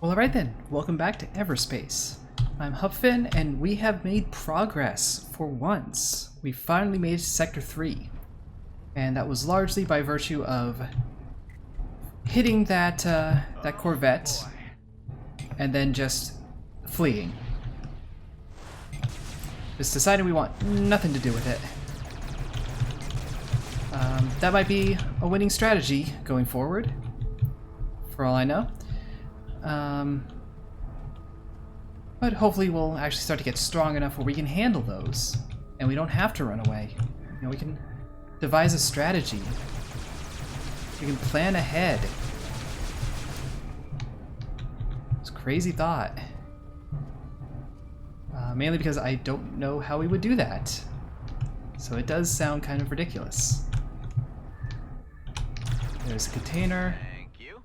Well, alright then, welcome back to Everspace. I'm Hupfen, and we have made progress for once. We finally made it to Sector 3. And that was largely by virtue of hitting that Corvette and then just fleeing. Just decided we want nothing to do with it. That might be a winning strategy going forward, for all I know. But hopefully we'll actually start to get strong enough where we can handle those, and we don't have to run away. You know, we can devise a strategy. We can plan ahead. It's a crazy thought. Mainly because I don't know how we would do that. So it does sound kind of ridiculous. There's a container. Thank you.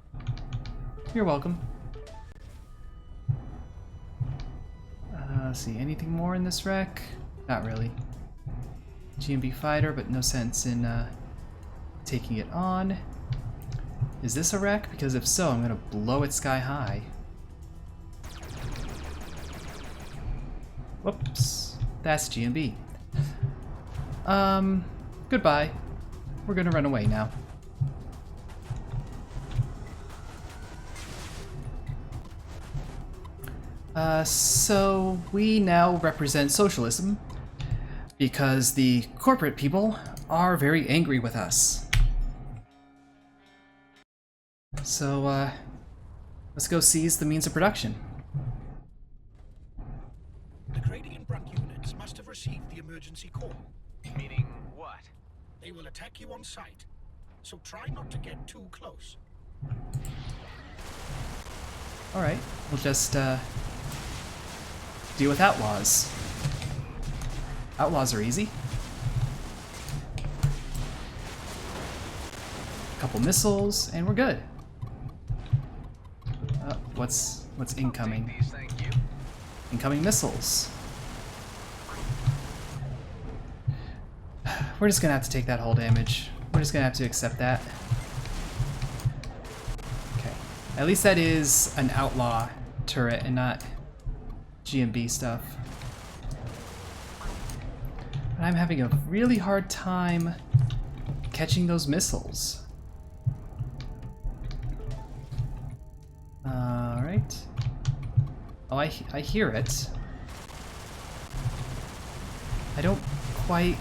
You're welcome. Let's see, anything more in this wreck? Not really. GMB fighter, but no sense in taking it on. Is this a wreck? Because if so, I'm gonna blow it sky high. Whoops, that's GMB. Goodbye. We're gonna run away now. So we now represent socialism because the corporate people are very angry with us. So, let's go seize the means of production. The gradient front units must have received the emergency call. Meaning what? They will attack you on sight, so try not to get too close. Alright, we'll just, deal with outlaws. Outlaws are easy. Couple missiles, and we're good. What's incoming? Take these, thank you. Incoming missiles. We're just gonna have to take that whole damage. We're just gonna have to accept that. Okay. At least that is an outlaw turret and not GMB stuff. But I'm having a really hard time catching those missiles. Alright. Oh, I hear it. I don't quite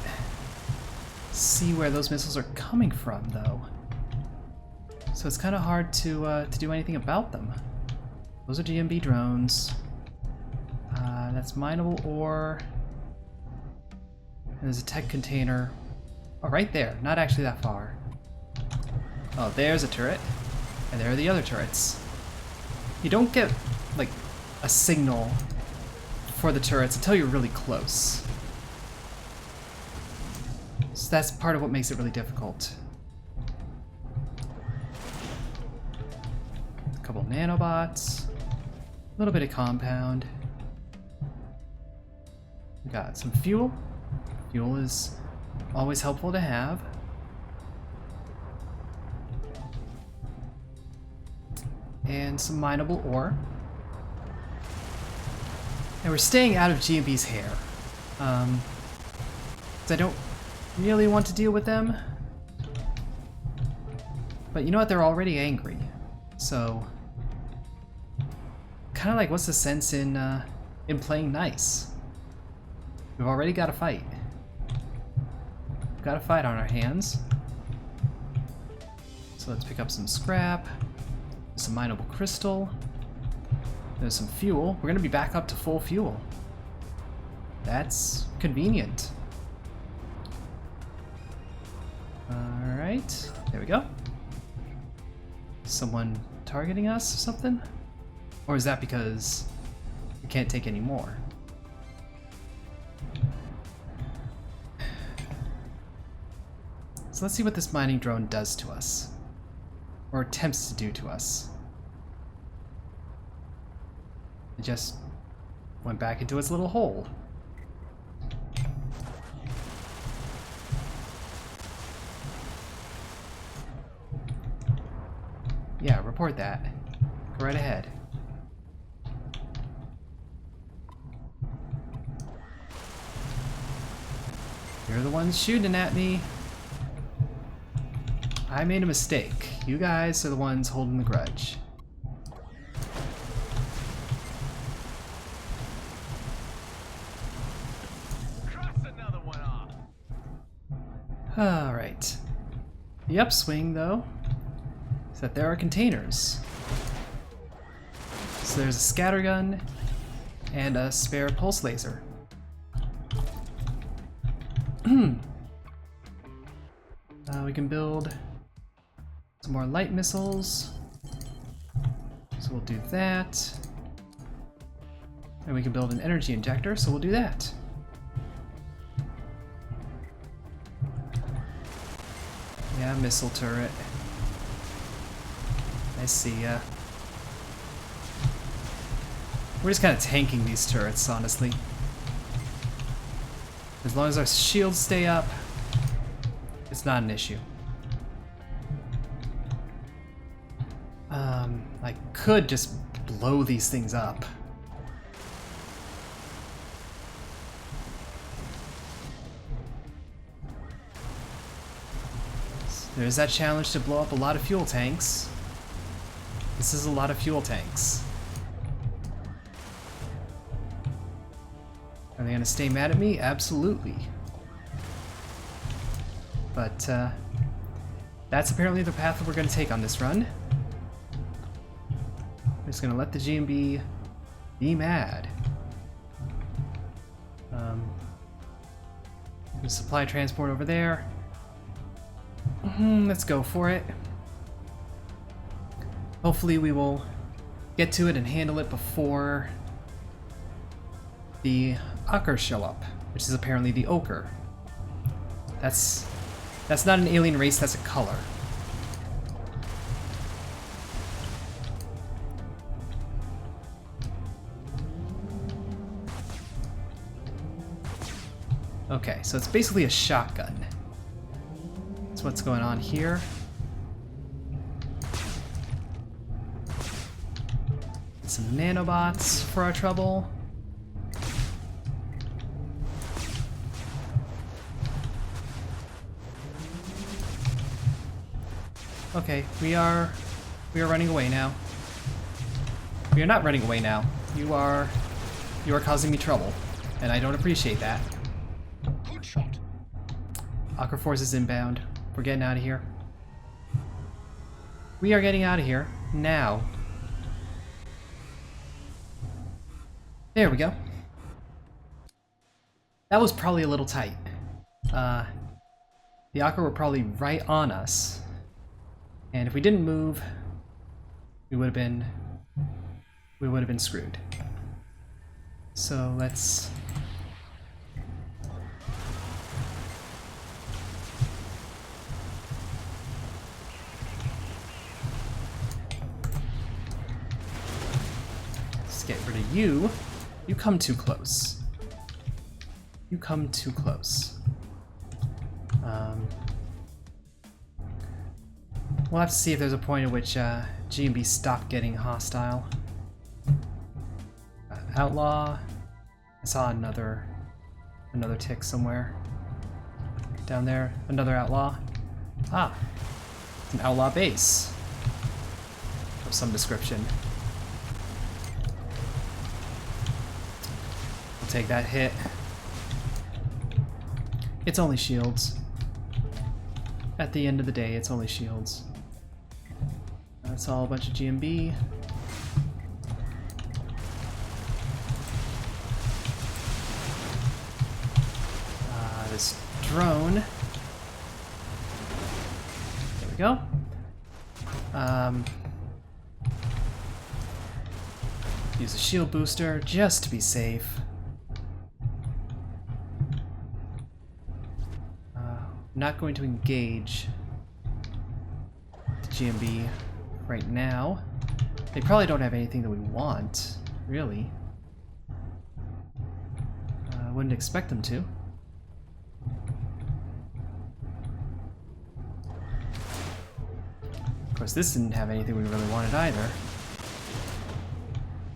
see where those missiles are coming from, though. So it's kind of hard to do anything about them. Those are GMB drones. That's mineable ore. There's a tech container. Oh, right there. Not actually that far. Oh, there's a turret. And there are the other turrets. You don't get, like, a signal for the turrets until you're really close. So that's part of what makes it really difficult. A couple nanobots. A little bit of compound. We got some fuel. Fuel is always helpful to have. And some mineable ore. And we're staying out of GMB's hair. 'Cause I don't really want to deal with them. But you know what? They're already angry. So kind of like, what's the sense in playing nice? We've already got a fight. We've got a fight on our hands. So let's pick up some scrap, some mineable crystal. There's some fuel. We're gonna be back up to full fuel. That's convenient. Alright, there we go. Someone targeting us or something? Or is that because we can't take any more? So let's see what this mining drone does to us. Or attempts to do to us. It just went back into its little hole. Yeah, report that. Go right ahead. You're the ones shooting at me. I made a mistake. You guys are the ones holding the grudge. Cross another one off. Alright. The upswing, though, is that there are containers. So there's a scattergun and a spare pulse laser. We can build some more light missiles. So we'll do that. And we can build an energy injector, so we'll do that. Yeah, missile turret. I see ya. We're just kind of tanking these turrets, honestly. As long as our shields stay up, it's not an issue. I could just blow these things up. There's that challenge to blow up a lot of fuel tanks. This is a lot of fuel tanks. Are they gonna stay mad at me? Absolutely. But, that's apparently the path that we're gonna take on this run. We're just gonna let the GMB be mad. The supply transport over there. Let's go for it. Hopefully we will get to it and handle it before the Ochre show up, which is apparently the ochre. That's not an alien race, that's a color. Okay, so it's basically a shotgun. That's what's going on here. Some nanobots for our trouble. Okay, we are running away now. We are not running away now. You are causing me trouble, and I don't appreciate that. Good shot. Ochre Force is inbound. We're getting out of here. We are getting out of here now. There we go. That was probably a little tight. The Ochre were probably right on us. And if we didn't move, we would have been screwed. So let's get rid of you. You come too close. You come too close. We'll have to see if there's a point at which G&B stop getting hostile. Outlaw. I saw another tick somewhere. Down there, another outlaw. Ah, it's an outlaw base of some description. We'll take that hit. It's only shields. At the end of the day, it's only shields. That's all a bunch of GMB. This drone. There we go. Use a shield booster just to be safe. Not going to engage the GMB right now. They probably don't have anything that we want, really. Wouldn't expect them to. Of course, this didn't have anything we really wanted either.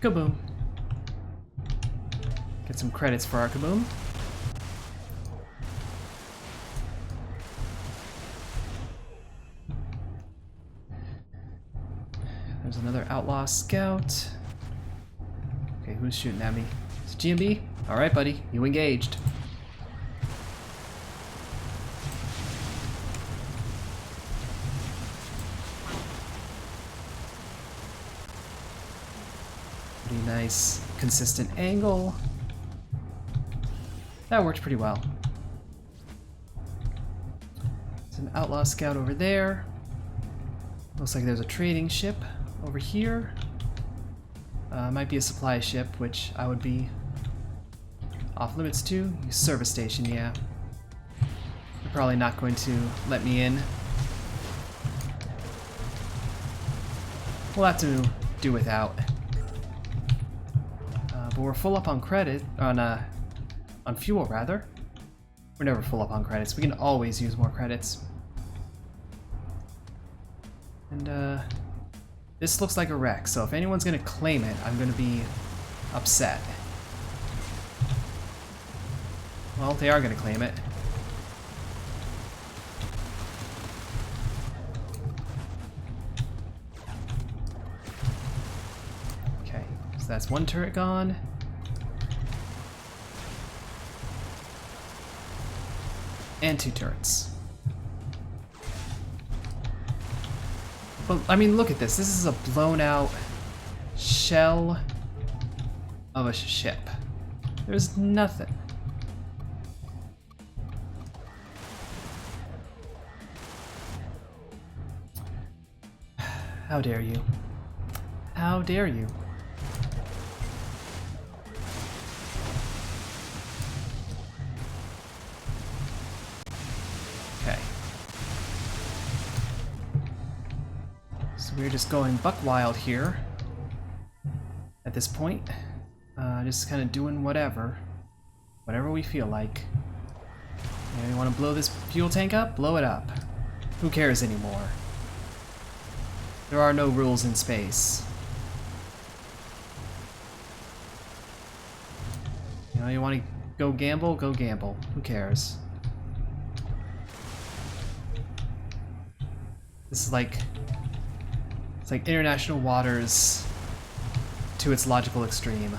Kaboom. Get some credits for our kaboom. Another outlaw scout. Okay, who's shooting at me? It's GMB? Alright, buddy. You engaged. Pretty nice, consistent angle. That worked pretty well. There's an outlaw scout over there. Looks like there's a trading ship over here. Might be a supply ship, which I would be off limits to. Service station, yeah. They're probably not going to let me in. We'll have to do without. But we're full up on credit, on fuel rather. We're never full up on credits. We can always use more credits. And this looks like a wreck, so if anyone's gonna claim it, I'm gonna be upset. Well, they are gonna claim it. Okay, so that's one turret gone. And two turrets. But, I mean, look at this. This is a blown out shell of a ship. There's nothing. How dare you? How dare you? Okay. So we're just going buck wild here at this point. Just kind of doing whatever we feel like. You want to blow this fuel tank up? Blow it up. Who cares anymore? There are no rules in space. You know, you want to go gamble? Go gamble. Who cares? This is like... It's like international waters to its logical extreme.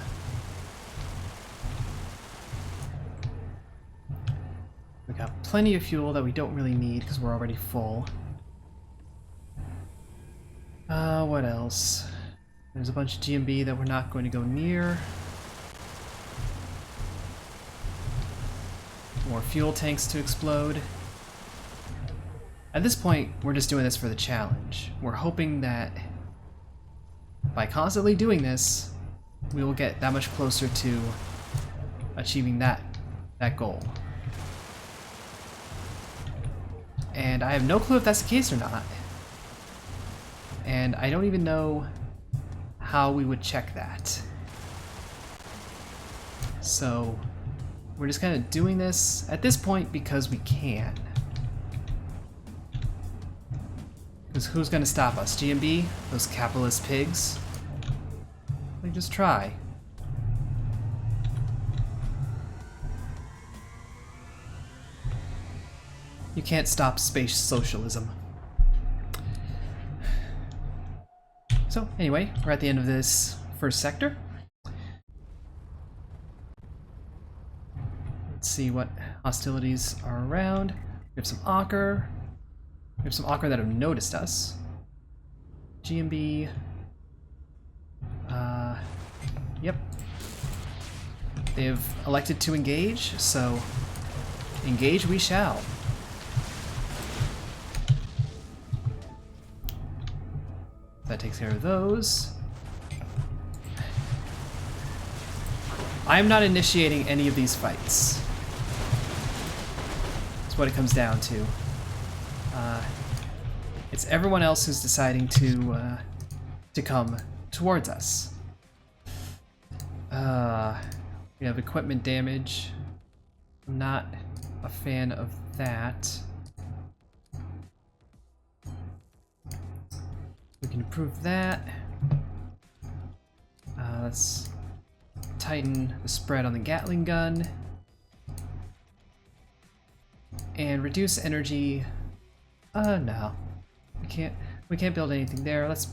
We got plenty of fuel that we don't really need because we're already full. What else? There's a bunch of GMB that we're not going to go near. More fuel tanks to explode. At this point, we're just doing this for the challenge. We're hoping that by constantly doing this, we will get that much closer to achieving that goal. And I have no clue if that's the case or not. And I don't even know how we would check that. So we're just kind of doing this at this point because we can. Because who's going to stop us? GMB? Those capitalist pigs? Like, just try. You can't stop space socialism. So, anyway, we're at the end of this first sector. Let's see what hostilities are around. We have some Ocker. We have some Ocker that have noticed us. GMB. Yep. They have elected to engage, so engage we shall. That takes care of those. I'm not initiating any of these fights. That's what it comes down to. It's everyone else who's deciding to come towards us. We have equipment damage. I'm not a fan of that. We can improve that. Let's tighten the spread on the Gatling gun. And reduce energy. No. We can't build anything there. Let's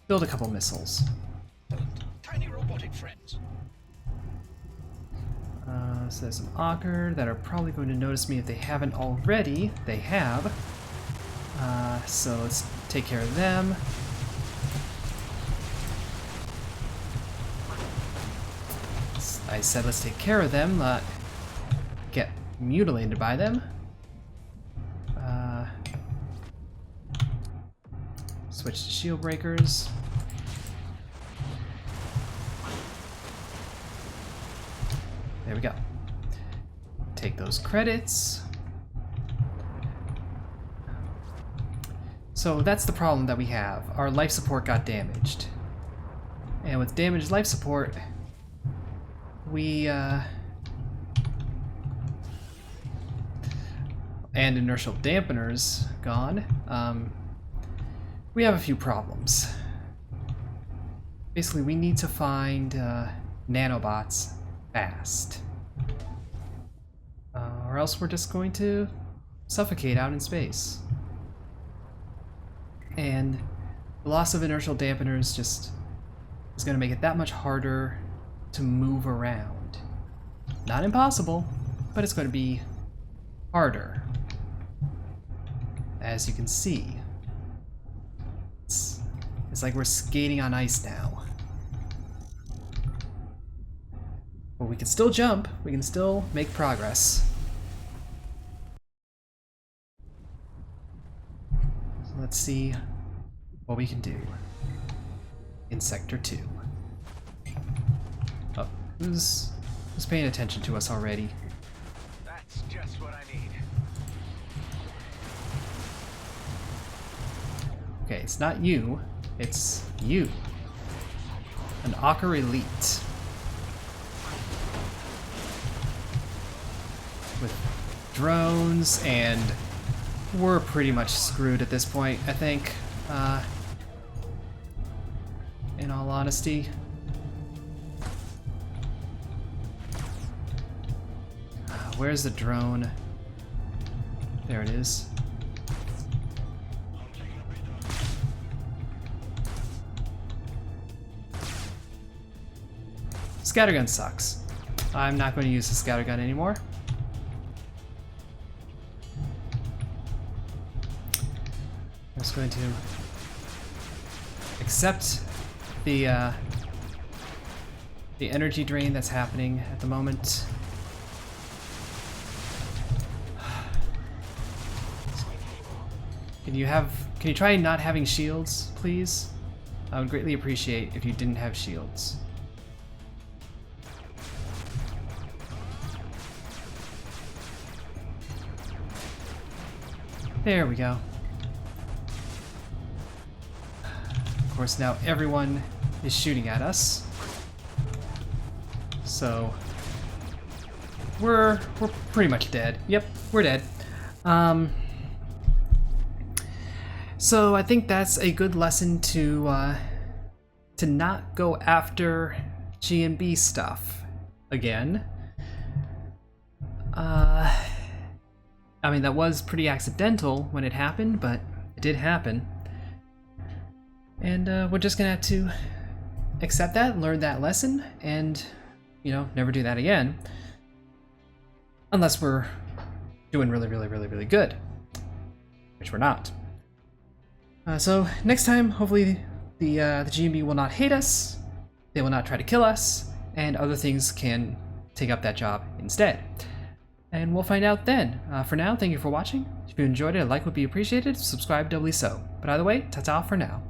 build a couple missiles. Tiny robotic friends. So there's some Ocker that are probably going to notice me if they haven't already. They have. So let's take care of them. I said let's take care of them, not get mutilated by them. Switch to shield breakers. There we go. Take those credits. So that's the problem that we have. Our life support got damaged. And with damaged life support, we and inertial dampeners gone, we have a few problems. Basically, we need to find nanobots fast, or else we're just going to suffocate out in space. And the loss of inertial dampeners just is going to make it that much harder to move around. Not impossible, but it's going to be harder. As you can see, it's like we're skating on ice now. But we can still jump, we can still make progress. So let's see what we can do in Sector 2. Oh, who's paying attention to us already? That's just what I need. Okay, it's not you, it's you. An Ocker Elite. With drones, and we're pretty much screwed at this point, I think. In all honesty. Where's the drone? There it is. Scattergun sucks. I'm not going to use the scattergun anymore. I'm just going to accept the energy drain that's happening at the moment. Can you try not having shields, please? I would greatly appreciate if you didn't have shields. There we go. Of course, now everyone is shooting at us. So we're pretty much dead. Yep, we're dead. So I think that's a good lesson to not go after G&B stuff again. I mean, that was pretty accidental when it happened, but it did happen. And we're just gonna have to accept that, learn that lesson, and, you know, never do that again. Unless we're doing really, really, really, really good. Which we're not. So next time, hopefully the G&B will not hate us, they will not try to kill us, and other things can take up that job instead. And we'll find out then. For now, thank you for watching. If you enjoyed it, a like would be appreciated. Subscribe doubly so. But either way, ta-ta for now.